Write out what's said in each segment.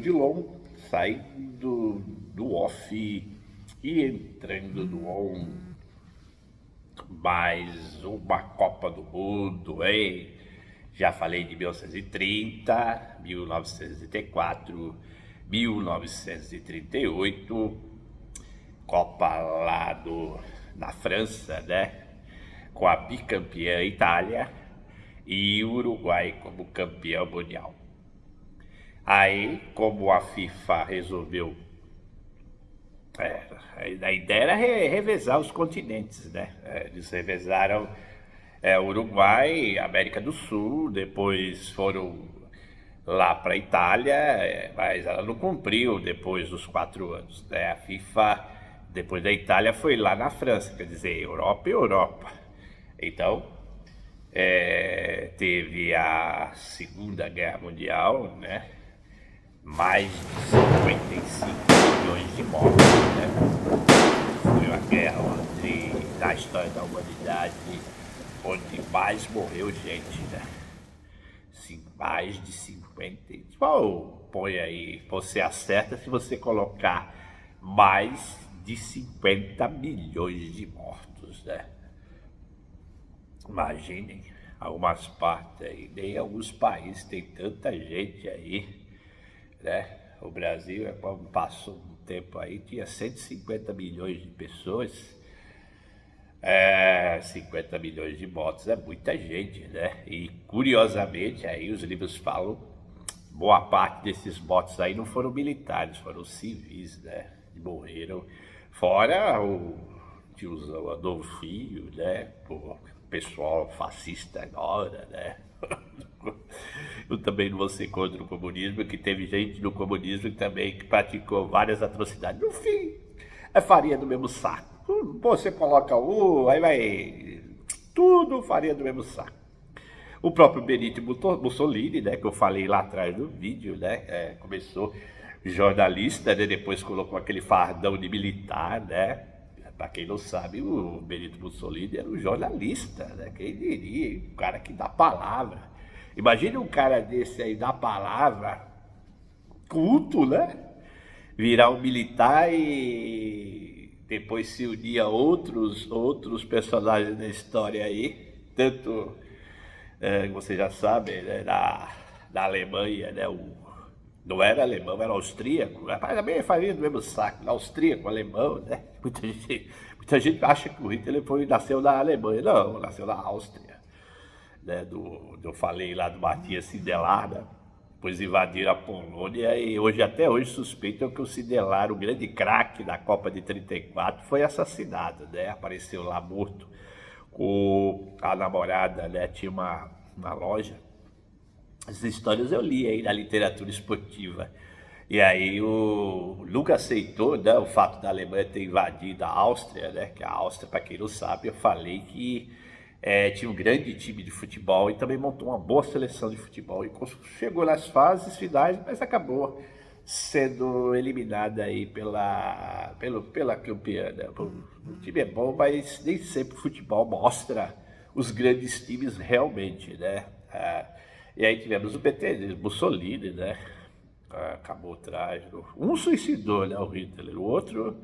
Odilon, saindo do off e entrando no on. Mais uma Copa do Mundo, hein? Já falei de 1930, 1934, 1938, Copa lá na França, né? Com a bicampeã Itália e o Uruguai como campeão mundial. Aí, como a FIFA resolveu, a ideia era revezar os continentes, né? Eles revezaram Uruguai, América do Sul, depois foram lá para a Itália, mas ela não cumpriu depois dos 4 anos, né? A FIFA, depois da Itália, foi lá na França, quer dizer, Europa e Europa. Então, teve a Segunda Guerra Mundial, né? Mais de 55 milhões de mortos, né? Foi uma guerra da história da humanidade onde mais morreu gente, né? Mais de 50. Põe aí, você acerta se você colocar mais de 50 milhões de mortos, né? Imaginem, algumas partes aí, nem alguns países tem tanta gente aí, né? O Brasil, quando passou um tempo aí, tinha 150 milhões de pessoas. 50 milhões de mortos é muita gente, né? E curiosamente, aí os livros falam, boa parte desses mortos aí não foram militares, foram civis, né? Que morreram, fora o tiozão Adolfinho, né? O pessoal fascista agora, né? Eu também não vou ser contra o comunismo, que teve gente no comunismo também que praticou várias atrocidades. No fim, é farinha do mesmo saco. Você coloca aí vai tudo farinha do mesmo saco. O próprio Benito Mussolini, né, que eu falei lá atrás do vídeo, né, começou jornalista, né, depois colocou aquele fardão de militar, né. Para quem não sabe, o Benito Mussolini era um jornalista, né, quem diria, um cara que dá palavra. Imagine um cara desse aí dar palavra, culto, né, virar um militar e depois se unir a outros personagens da história aí, tanto, você já sabe, né, da Alemanha, né, não era alemão, era austríaco, mas também faria do mesmo saco, austríaco, alemão, né, muita gente acha que o Hitler nasceu na Alemanha, não, nasceu na Áustria, né, eu falei lá do Matias Sindelar, né, depois invadiram a Polônia e até hoje suspeitam que o Sindelar, o grande craque da Copa de 34, foi assassinado, né? Apareceu lá morto com a namorada, né? Tinha uma loja. Essas histórias eu li aí na literatura esportiva. E aí nunca aceitou, né, o fato da Alemanha ter invadido a Áustria, né? Que a Áustria, para quem não sabe, eu falei que tinha um grande time de futebol e também montou uma boa seleção de futebol. E chegou nas fases finais, mas acabou sendo eliminada aí pela campeã, né? O time é bom, mas nem sempre o futebol mostra os grandes times realmente, né? E aí tivemos o PT, Mussolini, né? Acabou trágico. Um suicidou, né? O Hitler, o outro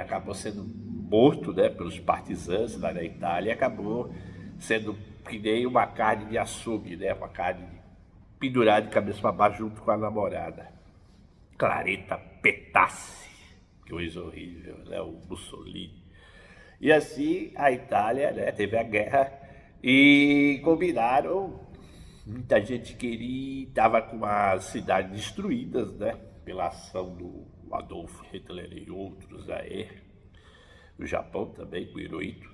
acabou sendo morto, né, pelos partisãs lá na Itália, e acabou sendo que nem uma carne de açougue, né, uma carne pendurada de cabeça para baixo junto com a namorada. Claretta Petassi, que coisa horrível, né, o Mussolini. E assim a Itália, né, teve a guerra e combinaram, muita gente queria, estava com as cidades destruídas, né, pela ação do Adolf Hitler e outros aí, no Japão também, com o Hirohito.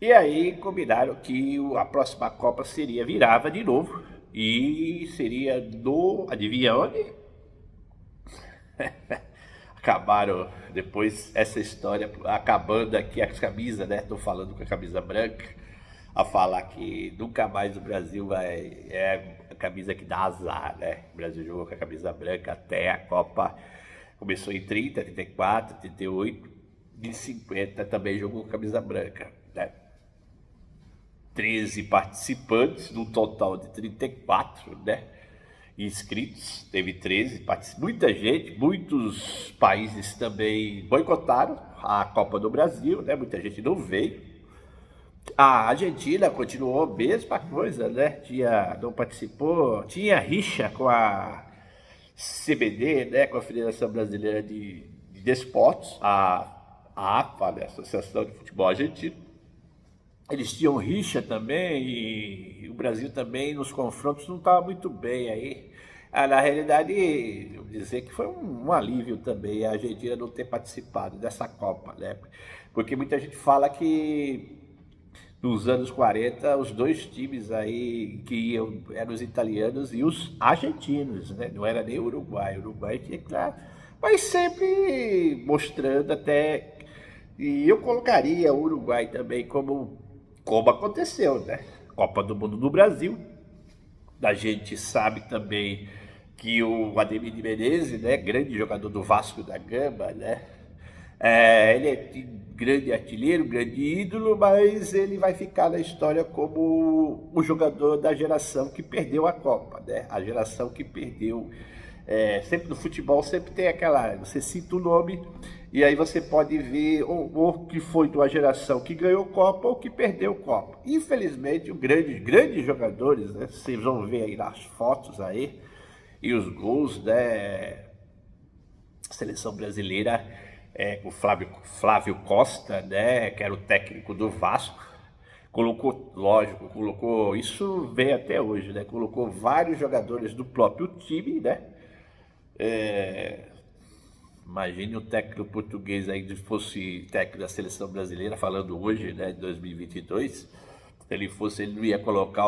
E aí combinaram que a próxima Copa virava de novo, e seria adivinha onde? Acabaram, depois essa história, acabando aqui as camisas, né, tô falando com a camisa branca, a falar que nunca mais o Brasil a camisa que dá azar, né, o Brasil jogou com a camisa branca até a Copa, começou em 30, 34, 38, de 50 também jogou com camisa branca, né? 13 participantes, num total de 34, né? inscritos, teve 13, muita gente, muitos países também boicotaram a Copa do Brasil, né? Muita gente não veio. A Argentina continuou a mesma coisa, né? Não participou, tinha rixa com a CBD, né? Com a Federação Brasileira de Desportos, a AFA, né? Associação de Futebol Argentino. Eles tinham rixa também e o Brasil também nos confrontos não estava muito bem aí. Na realidade, eu vou dizer que foi um alívio também a Argentina não ter participado dessa Copa, né? Porque muita gente fala que nos anos 40 os dois times aí que iam eram os italianos e os argentinos, né? Não era nem o Uruguai. O Uruguai tinha que estar, mas sempre mostrando até. E eu colocaria o Uruguai também como aconteceu, né? Copa do Mundo no Brasil. A gente sabe também que o Ademir de Menezes, né, grande jogador do Vasco da Gama, né? Ele é grande artilheiro, grande ídolo, mas ele vai ficar na história como o jogador da geração que perdeu a Copa, né? A geração que perdeu. Sempre no futebol sempre tem aquela, você cita o nome e aí você pode ver ou que foi de uma geração que ganhou Copa ou que perdeu Copa. Infelizmente, os grandes jogadores, né, vocês vão ver aí nas fotos aí e os gols, né, seleção brasileira com o Flávio Costa, né, que era o técnico do Vasco, colocou, isso vem até hoje, né, colocou vários jogadores do próprio time, né. Imagine o técnico português aí, se fosse técnico da seleção brasileira, falando hoje, né, de 2022, ele não ia colocar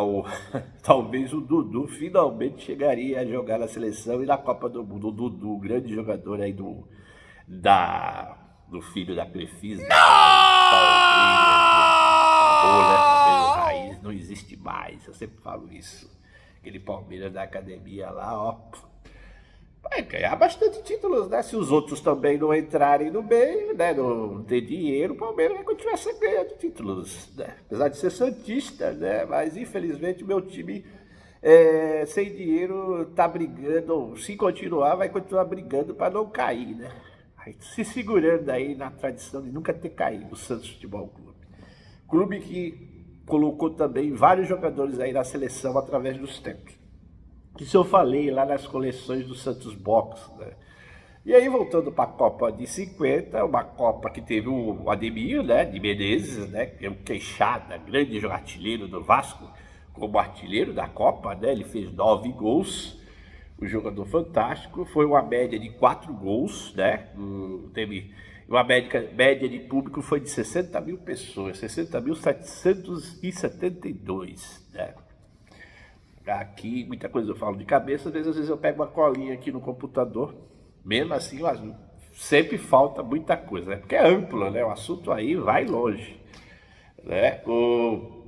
talvez o Dudu finalmente chegaria a jogar na seleção e na Copa do Mundo. O Dudu, grande jogador aí do filho da Crefisa, Palmeiras Raiz, não existe mais, eu sempre falo isso. Aquele Palmeiras da academia lá, ó, vai ganhar bastante títulos, né? Se os outros também não entrarem no meio, né? Não ter dinheiro, o Palmeiras vai continuar ganhando títulos, né? Apesar de ser santista, né? Mas infelizmente o meu time sem dinheiro tá brigando, se continuar, vai continuar brigando para não cair, né? Se segurando aí na tradição de nunca ter caído, o Santos Futebol Clube. Clube que colocou também vários jogadores aí na seleção através dos tempos. Isso eu falei lá nas coleções do Santos Box, né? E aí, voltando para a Copa de 50, uma Copa que teve o Ademir, né, de Menezes, né, que é um Queixada, grande artilheiro do Vasco, como artilheiro da Copa, né, ele fez 9 gols, um jogador fantástico, foi uma média de 4 gols, né, teve uma média de público foi de 60 mil pessoas, 60.772, né. Aqui, muita coisa eu falo de cabeça, às vezes eu pego uma colinha aqui no computador, mesmo assim, sempre falta muita coisa, né? Porque é amplo, né? O assunto aí vai longe, né? O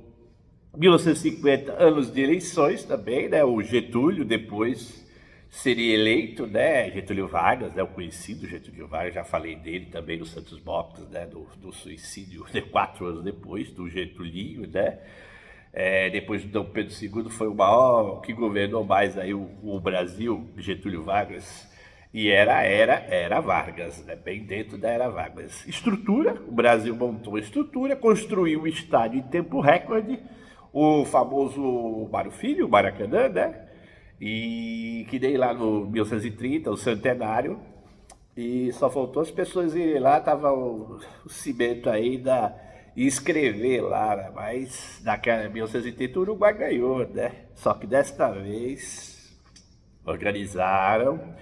1950, anos de eleições também, né? O Getúlio depois seria eleito, né? Getúlio Vargas, né? O conhecido Getúlio Vargas, já falei dele também no Santos Box, né? Do suicídio, 4 anos depois, do Getulinho, né? Depois do Dom Pedro II foi o maior que governou mais aí o Brasil, Getúlio Vargas, e era Vargas, né? Bem dentro da era Vargas. Estrutura, o Brasil montou a estrutura, construiu um estádio em tempo recorde, o famoso Mário Filho, o Maracanã, né? E que dei lá no 1930, o centenário, e só faltou as pessoas irem lá, tava o cimento aí e escrever lá, né? Mas naquela 1930 o Uruguai ganhou, né? Só que desta vez organizaram,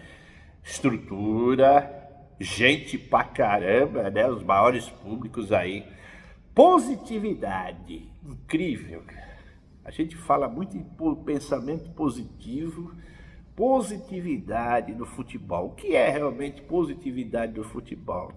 estrutura, gente pra caramba, né? Os maiores públicos aí, positividade, incrível. A gente fala muito em pensamento positivo, positividade no futebol. O que é realmente positividade no futebol?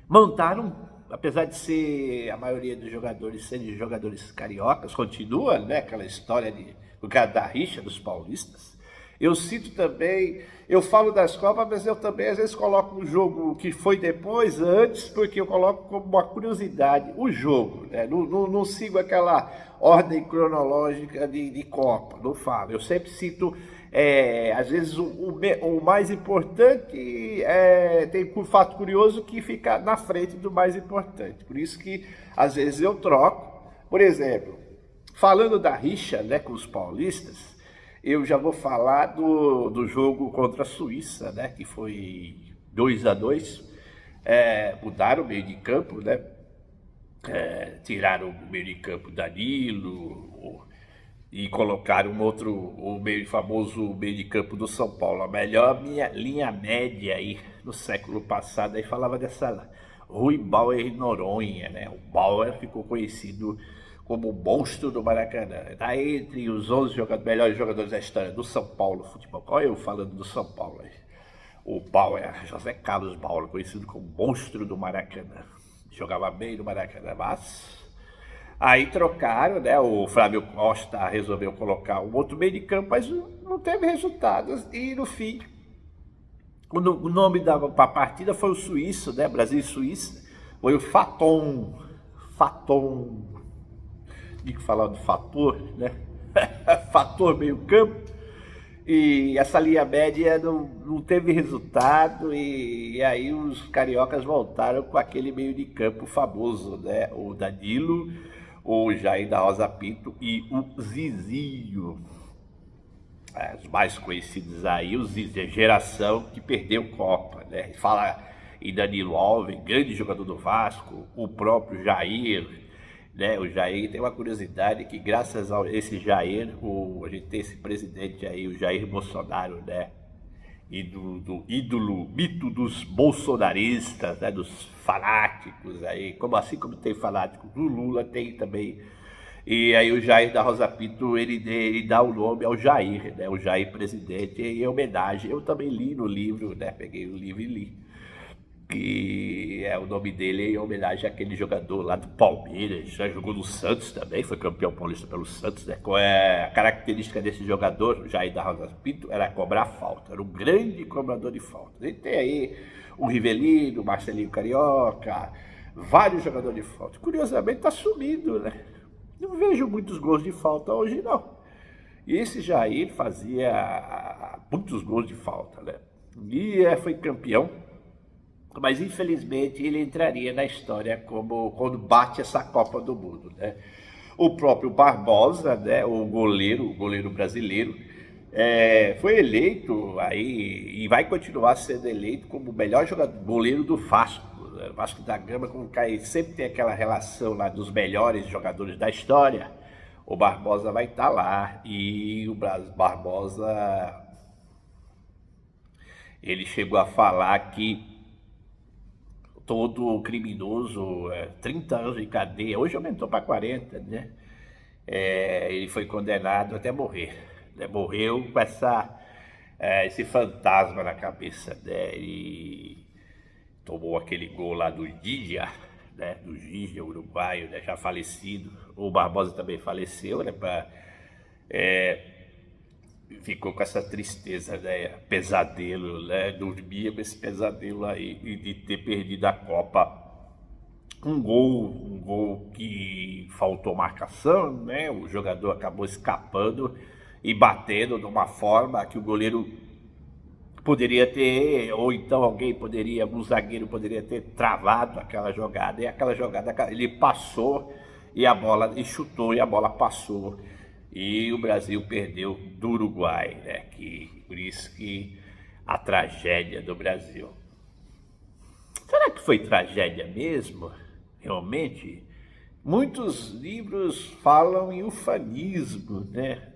Montaram, apesar de ser a maioria dos jogadores serem jogadores cariocas, continua, né, aquela história do cara da rixa dos paulistas, Eu cito também, eu falo das Copas, mas eu também às vezes coloco um jogo que foi depois, antes, porque eu coloco como uma curiosidade o jogo, né? Não sigo aquela ordem cronológica de Copa, não falo. Eu sempre cito, às vezes, o mais importante, tem um fato curioso que fica na frente do mais importante. Por isso que às vezes eu troco. Por exemplo, falando da rixa, né, com os paulistas, eu já vou falar do jogo contra a Suíça, né, que foi 2-2. Mudaram o meio de campo, né, tiraram o meio de campo Danilo e colocaram o meio famoso meio de campo do São Paulo, a melhor linha média aí no século passado. Aí falava dessa Rui Bauer Noronha, né? O Bauer ficou conhecido como o monstro do Maracanã. Está entre os 11 melhores jogadores da história do São Paulo Futebol. Olha eu falando do São Paulo aí. O Bauer, José Carlos Bauer, conhecido como monstro do Maracanã. Jogava bem no Maracanã, mas aí trocaram, né? O Flávio Costa resolveu colocar um outro meio de campo, mas não teve resultados. E no fim, o nome para a partida foi o suíço, né? Brasil e Suíça. Foi o Faton. Faton. Digo falar do fator, né? Fator meio campo. E essa linha média não teve resultado, e aí os cariocas voltaram com aquele meio de campo famoso, né? O Danilo, o Jair da Rosa Pinto e o Zizinho. Os mais conhecidos aí, o Zizinho, geração que perdeu Copa, né? Fala em Danilo Alves, grande jogador do Vasco, o próprio Jair, né? O Jair tem uma curiosidade que graças a esse Jair, a gente tem esse presidente aí, o Jair Bolsonaro, né? E do ídolo, mito dos bolsonaristas, né? Dos fanáticos aí, assim como tem fanático do Lula, tem também. E aí o Jair da Rosa Pinto, ele dá o nome ao Jair, né? O Jair presidente, em homenagem. Eu também li no livro, né? Peguei o livro e li. Que o nome dele em homenagem àquele jogador lá do Palmeiras, já jogou no Santos também, foi campeão paulista pelo Santos, né? Qual é a característica desse jogador, Jair da Rosa Pinto? Era cobrar falta, era um grande cobrador de falta. E tem aí o Rivelino, o Marcelinho Carioca, vários jogadores de falta. Curiosamente está sumindo, né? Não vejo muitos gols de falta hoje, não. E esse Jair fazia muitos gols de falta, né? E foi campeão. Mas infelizmente ele entraria na história como quando bate essa Copa do Mundo, né? O próprio Barbosa, né, o goleiro brasileiro, foi eleito aí e vai continuar sendo eleito como o melhor goleiro do Vasco. Né? O Vasco da Gama, como sempre tem aquela relação lá dos melhores jogadores da história, o Barbosa vai estar lá. E o Barbosa, ele chegou a falar que todo criminoso, 30 anos de cadeia, hoje aumentou para 40, né? Ele foi condenado até morrer, né? Morreu com esse fantasma na cabeça, né? Ele tomou aquele gol lá do Didia, né? Do Didia, uruguaio, né? Já falecido. O Barbosa também faleceu, né? Ficou com essa tristeza, né? Pesadelo, né? Dormia com esse pesadelo aí de ter perdido a Copa. Um gol que faltou marcação, né? O jogador acabou escapando e batendo de uma forma que o goleiro poderia ter, ou então um zagueiro poderia ter travado aquela jogada, e aquela jogada ele passou e chutou e a bola passou. E o Brasil perdeu do Uruguai, né? Por isso que a tragédia do Brasil. Será que foi tragédia mesmo? Realmente? Muitos livros falam em ufanismo, né?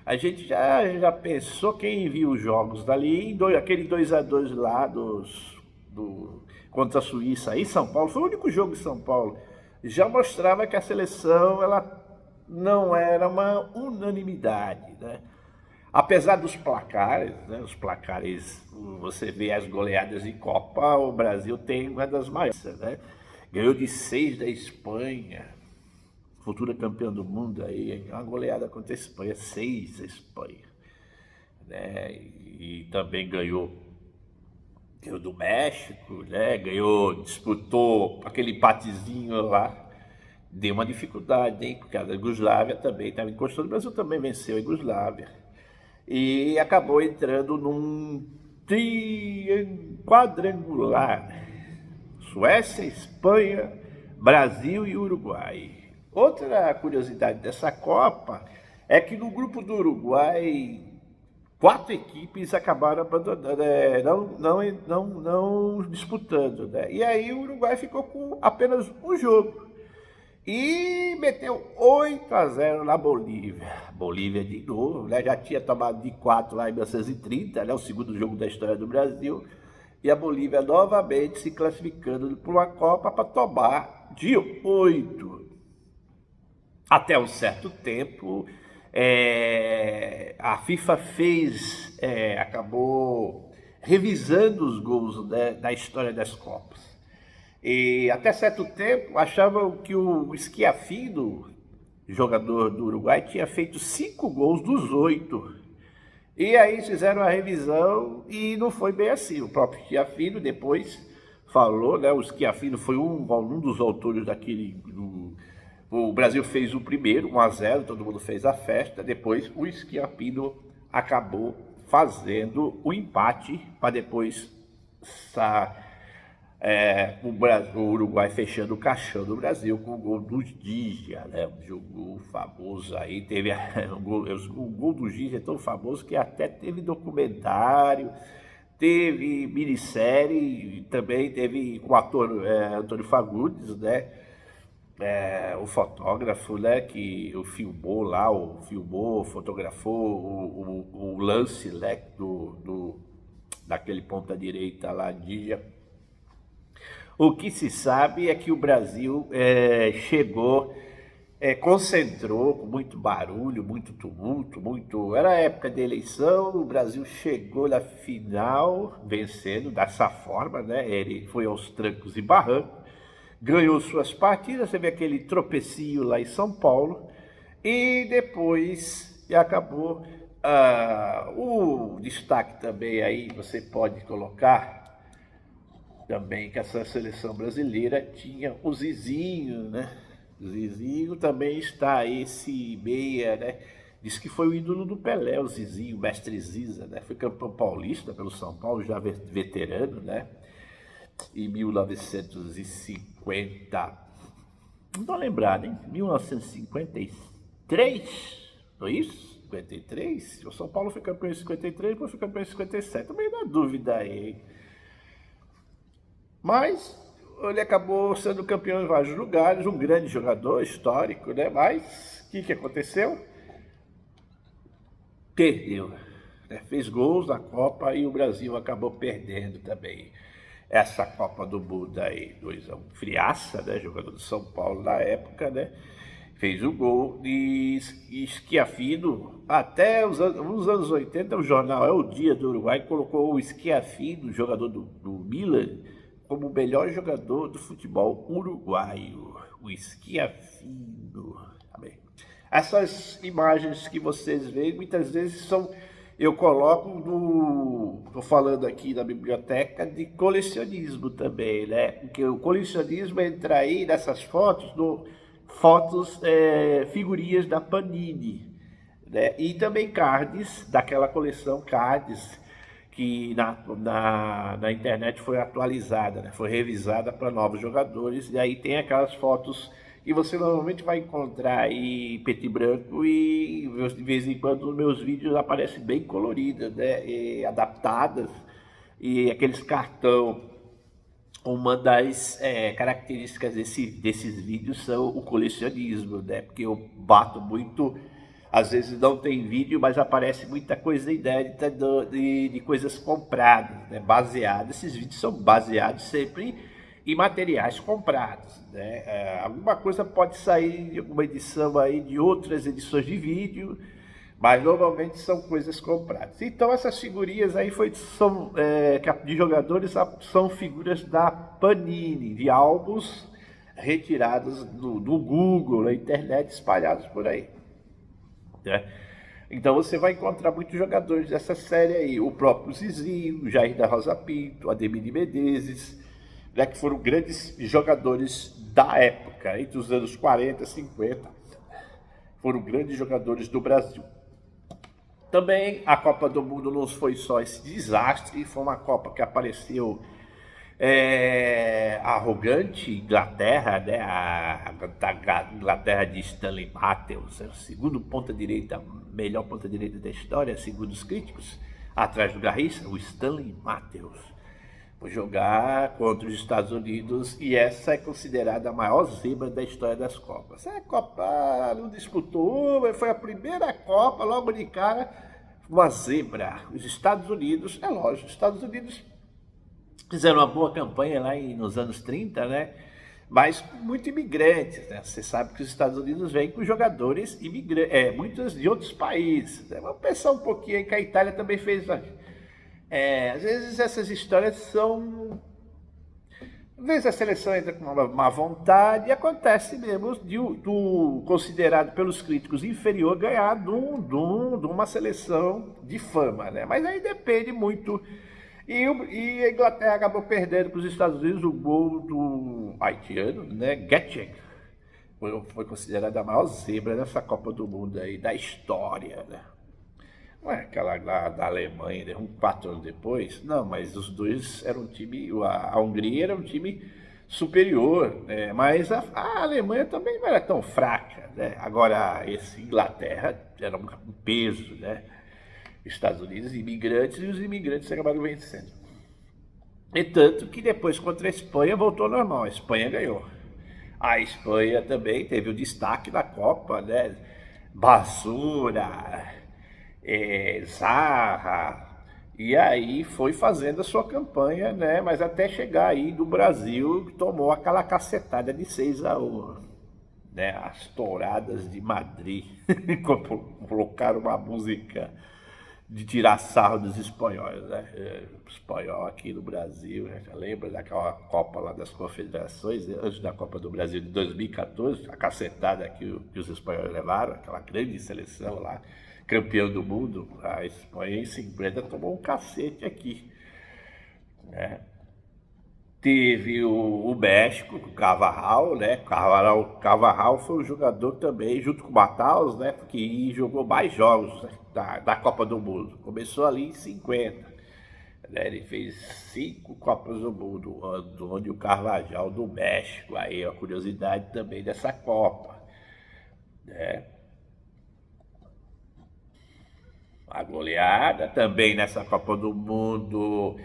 A gente já pensou, quem viu os jogos dali, aquele 2-2 lá contra a Suíça, aí em São Paulo, foi o único jogo em São Paulo, já mostrava que a seleção, ela não era uma unanimidade, né? Apesar dos placares, né? Os placares, você vê as goleadas de Copa, o Brasil tem uma das maiores, né? Ganhou de 6 da Espanha, futura campeã do mundo aí, uma goleada contra a Espanha, 6 da Espanha. né? E também ganhou do México, né? Ganhou, disputou aquele empatezinho lá. Deu uma dificuldade, hein? Porque a Iugoslávia também estava encostando. O Brasil também venceu a Iugoslávia. E acabou entrando num quadrangular. Suécia, Espanha, Brasil e Uruguai. Outra curiosidade dessa Copa é que no grupo do Uruguai, 4 equipes acabaram abandonando, não disputando, né? E aí o Uruguai ficou com apenas um jogo e meteu 8-0 na Bolívia. Bolívia de novo, né? Já tinha tomado de 4 lá em 1930, né? O segundo jogo da história do Brasil. E a Bolívia novamente se classificando para uma Copa para tomar de 8. Até um certo tempo, a FIFA acabou revisando os gols, né, da história das Copas. E até certo tempo achavam que o Schiaffino, jogador do Uruguai, tinha feito 5 gols dos 8. E aí fizeram a revisão e não foi bem assim. O próprio Schiaffino depois falou, né? O Schiaffino foi um dos autores daquele... O Brasil fez o primeiro, 1-0, todo mundo fez a festa. Depois o Schiaffino acabou fazendo o empate para depois o Uruguai fechando o caixão do Brasil com o gol do Dígia, né? Um jogo famoso aí, teve o gol do Dígia é tão famoso que até teve documentário, teve minissérie, também teve com o ator Antônio Fagundes, né? O fotógrafo, né, que fotografou o lance, né, daquele ponta direita lá, Dígia. O que se sabe é que o Brasil chegou, concentrou com muito barulho, muito tumulto, era a época de eleição, o Brasil chegou na final vencendo dessa forma, né? Ele foi aos trancos e barrancos, ganhou suas partidas, teve aquele tropecinho lá em São Paulo e depois acabou. O destaque também aí, você pode colocar também que essa seleção brasileira tinha o Zizinho, né? O Zizinho também está aí, esse meia, né? Diz que foi o ídolo do Pelé, o Zizinho, o mestre Ziza, né? Foi campeão paulista pelo São Paulo, já veterano, né? Em 1950, não estou lembrado, hein? 1953, não é isso? 53? O São Paulo foi campeão em 53, depois foi campeão em 57, também na dúvida aí, hein? Mas ele acabou sendo campeão em vários lugares, um grande jogador histórico, né? Mas o que aconteceu? Perdeu, né? Fez gols na Copa e o Brasil acabou perdendo também essa Copa do Mundo aí. 2-1. Friaça, né? Jogador do São Paulo na época, né? Fez o gol e Schiaffino, até os anos 80, o jornal É o Dia do Uruguai colocou o Schiaffino, jogador do Milan, como o melhor jogador do futebol uruguaio, o Schiaffino. Essas imagens que vocês veem, muitas vezes eu coloco estou falando aqui na biblioteca de colecionismo também, né? Porque o colecionismo entra aí nessas fotos, figurinhas da Panini, né? E também cards, daquela coleção cards, que na internet foi atualizada, né? Foi revisada para novos jogadores, e aí tem aquelas fotos que você normalmente vai encontrar aí preto e branco, e de vez em quando nos meus vídeos aparecem bem coloridas, né? E adaptadas, e aqueles cartão. Uma das características desses vídeos são o colecionismo, né? Porque eu bato muito. Às vezes não tem vídeo, mas aparece muita coisa inédita de coisas compradas, né? Esses vídeos são baseados sempre em materiais comprados, né? Alguma coisa pode sair de alguma edição aí de outras edições de vídeo, mas normalmente são coisas compradas. Então essas figurinhas aí são de jogadores, são figuras da Panini, de álbuns retirados do Google, na internet, espalhados por aí. Então você vai encontrar muitos jogadores dessa série aí, o próprio Zizinho, o Jair da Rosa Pinto, Ademir de Menezes, né, que foram grandes jogadores da época, entre os anos 40 e 50, foram grandes jogadores do Brasil. Também a Copa do Mundo não foi só esse desastre, foi uma Copa que apareceu a arrogante Inglaterra, né? A Inglaterra de Stanley Matthews, o segundo ponta-direita, melhor ponta-direita da história, segundo os críticos, atrás do Garrincha, o Stanley Matthews. Foi jogar contra os Estados Unidos e essa é considerada a maior zebra da história das Copas. A Copa não disputou, mas foi a primeira Copa, logo de cara, uma zebra. Os Estados Unidos, é lógico, os Estados Unidos fizeram uma boa campanha lá nos anos 30, né? Mas muito imigrantes, né? Você sabe que os Estados Unidos vêm com jogadores imigrantes, muitos de outros países, né? Vamos pensar um pouquinho aí que a Itália também fez. Às vezes essas histórias são... Às vezes a seleção entra com uma má vontade e acontece mesmo do considerado pelos críticos inferior ganhar de uma seleção de fama, né? Mas aí depende muito. E a Inglaterra acabou perdendo para os Estados Unidos o gol do haitiano, né? Getchen. Foi considerada a maior zebra dessa Copa do Mundo aí, da história, né? Não é aquela lá da Alemanha, né? 4 anos depois. Não, mas os dois eram um time... A Hungria era um time superior, né? Mas a Alemanha também não era tão fraca, né? Agora, esse Inglaterra era um peso, né? Estados Unidos, imigrantes, e os imigrantes acabaram vencendo. E tanto que depois contra a Espanha voltou ao normal, a Espanha ganhou. A Espanha também teve o destaque da Copa, né? Basura, Zarra, e aí foi fazendo a sua campanha, né? Mas até chegar aí do Brasil, tomou aquela cacetada de 6-1, né? As touradas de Madrid, colocaram uma música de tirar sarro dos espanhóis, né? O espanhol aqui no Brasil, né? Lembra daquela Copa lá das Confederações, antes da Copa do Brasil de 2014, a cacetada que os espanhóis levaram, aquela grande seleção lá, campeão do mundo, a Espanha em 50 tomou um cacete aqui, né? Teve o México, o Carvajal, né? Carvajal foi um jogador também, junto com o Mataus, né? Que jogou mais jogos, né? da Copa do Mundo. Começou ali em 50. Né? Ele fez 5 Copas do Mundo, onde o Carvajal do México. Aí a curiosidade também dessa Copa, né? A goleada também nessa Copa do Mundo.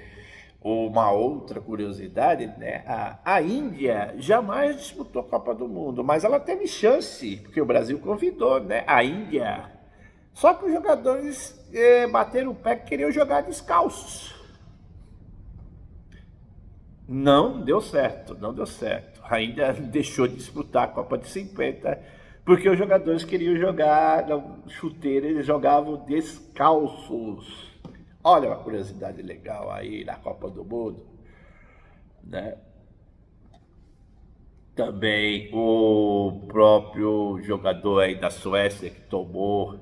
Uma outra curiosidade, né? A Índia jamais disputou a Copa do Mundo, mas ela teve chance, porque o Brasil convidou, né? A Índia. Só que os jogadores bateram o pé que queriam jogar descalços. Não deu certo, não deu certo. A Índia deixou de disputar a Copa de 50, porque os jogadores queriam jogar chuteira, eles jogavam descalços. Olha uma curiosidade legal aí na Copa do Mundo, né? Também o próprio jogador aí da Suécia que tomou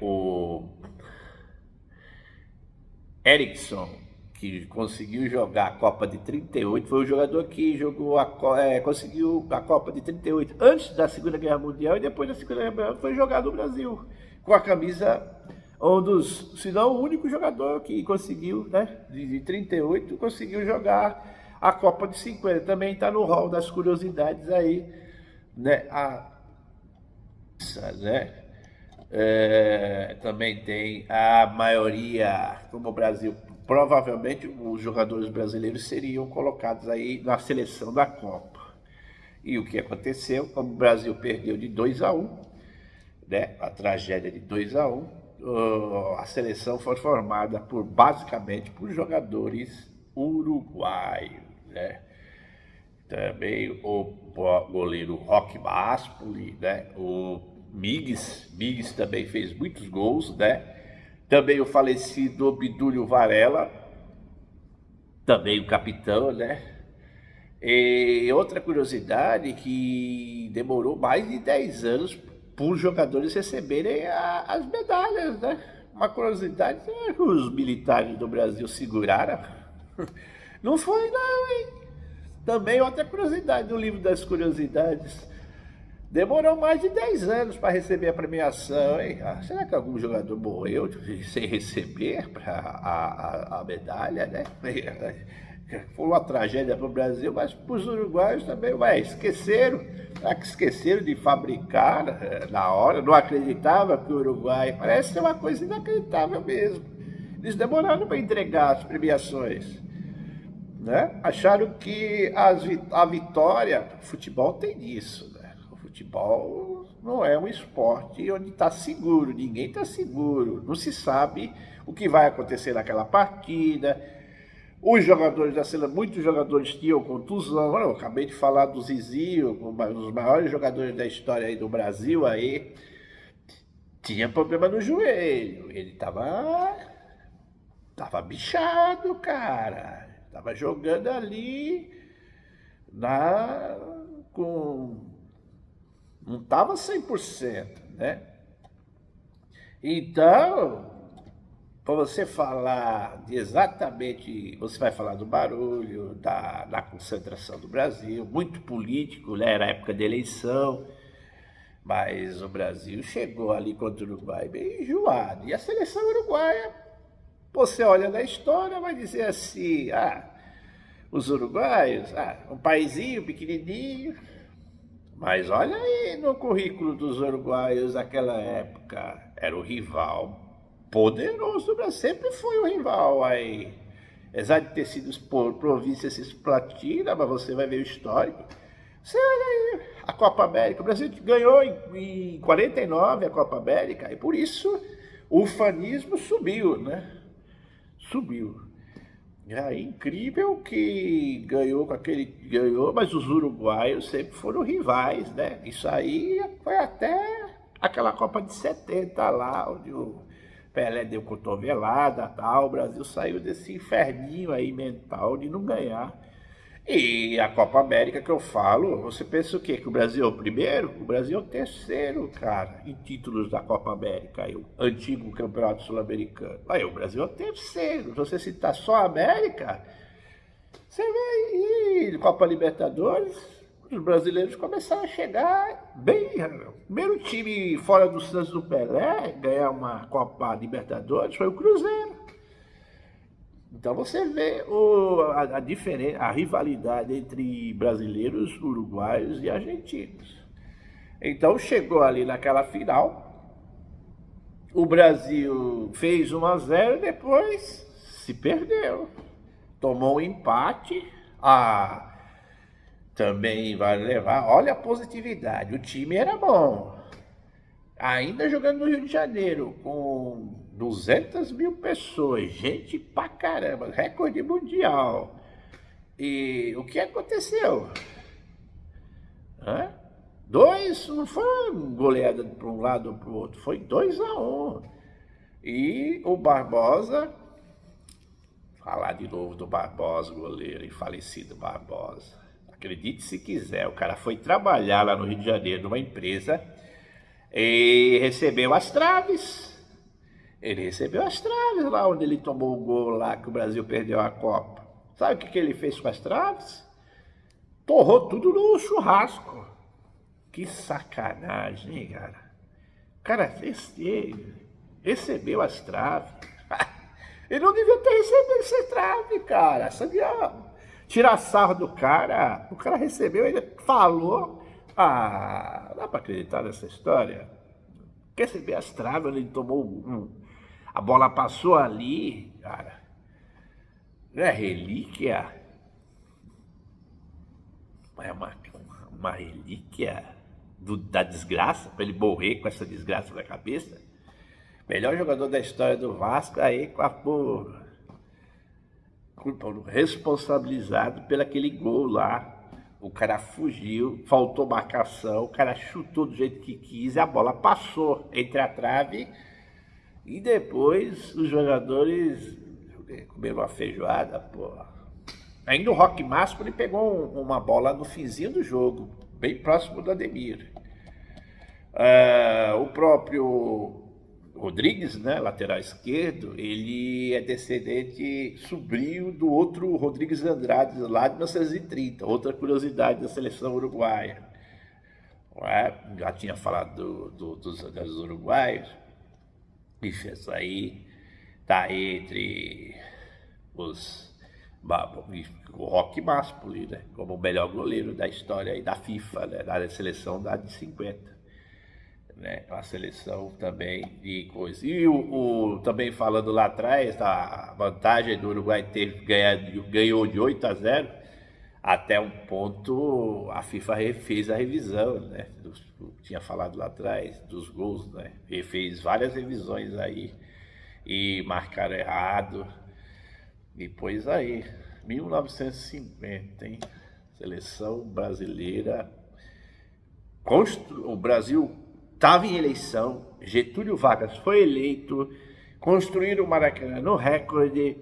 o Eriksson, que conseguiu jogar a Copa de 38, foi o jogador que jogou conseguiu a Copa de 38 antes da Segunda Guerra Mundial e depois da Segunda Guerra Mundial foi jogar no Brasil com a camisa... se não o único jogador que conseguiu, né, de 38, conseguiu jogar a Copa de 50. Também está no hall das curiosidades aí, né? Também tem a maioria, como o Brasil, provavelmente os jogadores brasileiros seriam colocados aí na seleção da Copa. E o que aconteceu? Como o Brasil perdeu de 2-1, né, a tragédia de 2-1, a seleção foi formada basicamente por jogadores uruguaios, né? Também o goleiro Roque Maspoli, né? O Migues também fez muitos gols, né? Também o falecido Obdúlio Varela, também o capitão, né? E outra curiosidade que demorou mais de 10 anos por jogadores receberem as medalhas, né? Uma curiosidade é que os militares do Brasil seguraram. Não foi não, hein? Também outra curiosidade do livro das curiosidades. Demorou mais de 10 anos para receber a premiação, hein? Será que algum jogador morreu sem receber a medalha, né? Foi uma tragédia para o Brasil, mas para os uruguaios também, esqueceram. Será que esqueceram de fabricar na hora? Não acreditava que o Uruguai... Parece ser uma coisa inacreditável mesmo. Eles demoraram para entregar as premiações, né? Acharam que a vitória... Futebol tem isso, né? O futebol não é um esporte onde está seguro, ninguém está seguro. Não se sabe o que vai acontecer naquela partida. Os jogadores da seleção, muitos jogadores tinham contusão. Eu acabei de falar do Zizinho, um dos maiores jogadores da história aí do Brasil, aí tinha problema no joelho. Ele tava bichado, cara. Tava jogando ali não tava 100%, né? Então, para você falar exatamente, você vai falar do barulho, da concentração do Brasil, muito político, né? Era época de eleição, mas o Brasil chegou ali contra o Uruguai bem enjoado. E a seleção uruguaia, você olha na história, vai dizer assim, os uruguaios, um paizinho pequenininho, mas olha aí no currículo dos uruguaios naquela época, era o rival poderoso do Brasil, sempre foi o rival aí. Apesar de ter sido províncias esplatina, mas você vai ver o histórico. Você olha aí, a Copa América, o Brasil ganhou em 49 a Copa América, e por isso o ufanismo subiu, né? Subiu. É incrível que ganhou, mas os uruguaios sempre foram rivais, né? Isso aí foi até aquela Copa de 70 lá, onde o Pelé deu cotovelada, tal, o Brasil saiu desse inferninho aí mental de não ganhar. E a Copa América que eu falo, você pensa o quê? Que o Brasil é o primeiro? O Brasil é o terceiro, cara, em títulos da Copa América, aí, o antigo Campeonato Sul-Americano. Aí o Brasil é o terceiro. Se você citar só a América, você vê aí, Copa Libertadores, os brasileiros começaram a chegar bem. O primeiro time fora do Santos do Pelé ganhar uma Copa Libertadores foi o Cruzeiro. Então você vê a diferença, a rivalidade entre brasileiros, uruguaios e argentinos. Então chegou ali naquela final, o Brasil fez 1-0 e depois se perdeu. Tomou um empate, também vai levar, olha a positividade, o time era bom. Ainda jogando no Rio de Janeiro, com 200 mil pessoas, gente pra caramba, recorde mundial. E o que aconteceu? Não foi uma goleada para um lado ou para o outro, foi 2-1. E o Barbosa, falar de novo do Barbosa, goleiro e falecido Barbosa. Acredite se quiser, o cara foi trabalhar lá no Rio de Janeiro, numa empresa, e recebeu as traves. Ele recebeu as traves lá onde ele tomou o gol lá que o Brasil perdeu a Copa. Sabe o que ele fez com as traves? Torrou tudo no churrasco. Que sacanagem, hein, cara? O cara recebeu as traves. Ele não devia ter recebido essa trave, cara. Tirar sarro do cara. O cara recebeu, ele falou. Dá pra acreditar nessa história? Receber as traves, ele tomou a bola passou ali, cara. Não é relíquia? É uma relíquia da desgraça, para ele morrer com essa desgraça na cabeça. Melhor jogador da história do Vasco, aí responsabilizado pelo aquele gol lá. O cara fugiu, faltou marcação, o cara chutou do jeito que quis e a bola passou entre a trave. E depois os jogadores comeram uma feijoada, pô. Ainda o Roque Máscara, ele pegou uma bola no finzinho do jogo, bem próximo do Ademir. O próprio Rodrigues, né, lateral esquerdo, ele é descendente sobrinho do outro Rodrigues Andrade, lá de 1930. Outra curiosidade da seleção uruguaia. Já tinha falado dos uruguaios. Isso aí tá entre o Roque Máspoli, né, como o melhor goleiro da história aí da FIFA, né, da seleção da de 50. Né, a seleção também de coisa. E também falando lá atrás, a vantagem do Uruguai ganhou de 8-0, até um ponto a FIFA fez a revisão, né? Tinha falado lá atrás dos gols, né? E fez várias revisões aí e marcaram errado. E pois aí, 1950, hein? Seleção brasileira. O Brasil estava em eleição, Getúlio Vargas foi eleito, construíram o Maracanã no recorde.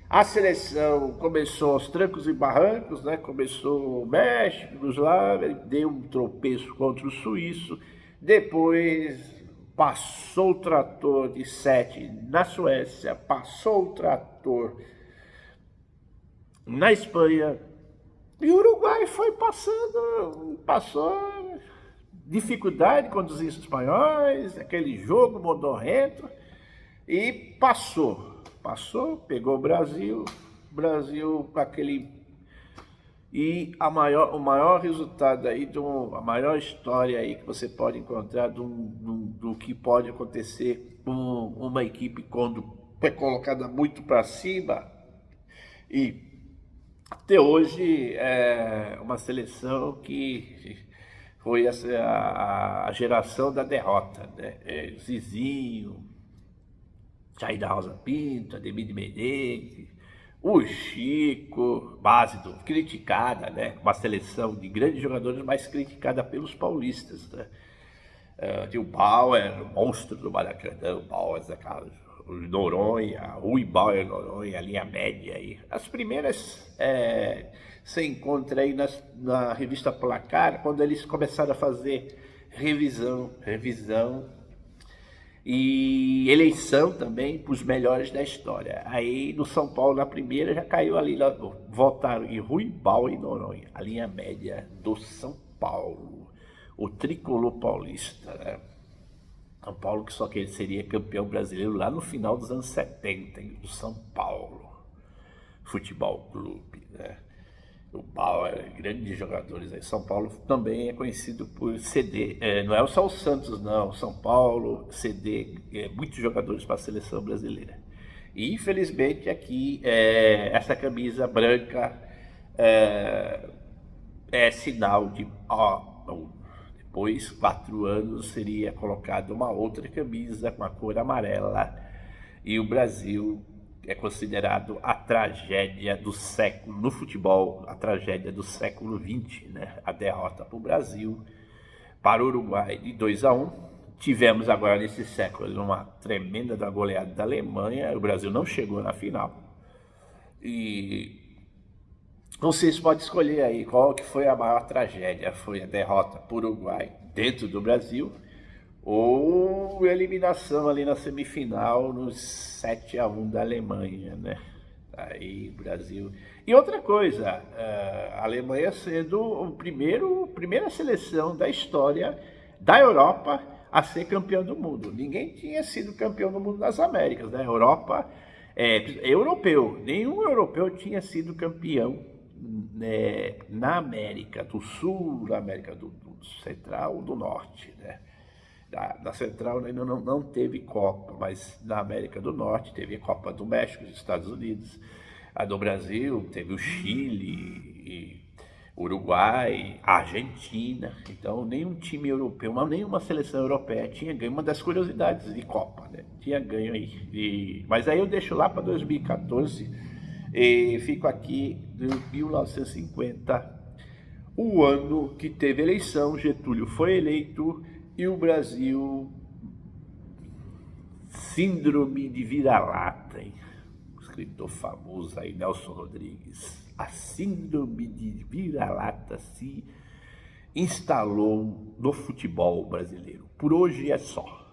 A seleção começou aos trancos e barrancos, né? Começou o México, lá, deu um tropeço contra o suíço, depois passou o trator de 7 na Suécia, passou o trator na Espanha, e o Uruguai foi passou dificuldade contra os espanhóis, aquele jogo modorrento, e passou, pegou o Brasil com aquele... E o maior resultado aí, a maior história aí que você pode encontrar do que pode acontecer com uma equipe quando é colocada muito para cima. E até hoje é uma seleção que foi a geração da derrota, né? Zizinho, Jair da Rosa Pinto, Ademir de Menezes, o Chico, Básido, criticada, né? Uma seleção de grandes jogadores, mas criticada pelos paulistas, né? Tinha o Bauer, o monstro do Maracanã, o Bauer, o Noronha, Rui Bauer, Noronha, a linha média aí. As primeiras você encontra aí na revista Placar, quando eles começaram a fazer revisão e eleição também para os melhores da história. Aí no São Paulo, na primeira, já caiu ali, votaram em Rui Bauer e Noronha, a linha média do São Paulo, o tricolor paulista, né? São Paulo, que só que ele seria campeão brasileiro lá no final dos anos 70, do São Paulo Futebol Clube, né? O Bauer, grandes jogadores aí. São Paulo também é conhecido por ceder, não é só o Santos não, São Paulo ceder muitos jogadores para a seleção brasileira. E infelizmente aqui essa camisa branca é sinal de depois 4 anos seria colocada uma outra camisa com a cor amarela, e o Brasil é considerado a tragédia do século no futebol, a tragédia do século XX, né? A derrota para o Brasil, para o Uruguai de 2-1. Tivemos agora nesse século uma tremenda goleada da Alemanha. O Brasil não chegou na final. E vocês podem escolher aí qual que foi a maior tragédia. Foi a derrota para o Uruguai dentro do Brasil, ou eliminação ali na semifinal nos 7-1 da Alemanha, né? Aí Brasil. E outra coisa, a Alemanha sendo a primeira seleção da história da Europa a ser campeão do mundo. Ninguém tinha sido campeão do mundo das Américas, né? Europa europeu, nenhum europeu tinha sido campeão, né, na América do Sul, na América do Central, do Norte, né? Da Central ainda não teve Copa, mas na América do Norte teve a Copa do México, dos Estados Unidos, a do Brasil, teve o Chile, Uruguai, Argentina. Então nenhum time europeu, nenhuma seleção europeia tinha ganho. Uma das curiosidades de Copa, né? Tinha ganho aí. Mas aí eu deixo lá para 2014 e fico aqui de 1950, o ano que teve eleição. Getúlio foi eleito e o Brasil, síndrome de vira-lata, hein? Um escritor famoso aí, Nelson Rodrigues. A síndrome de vira-lata se instalou no futebol brasileiro. Por hoje é só.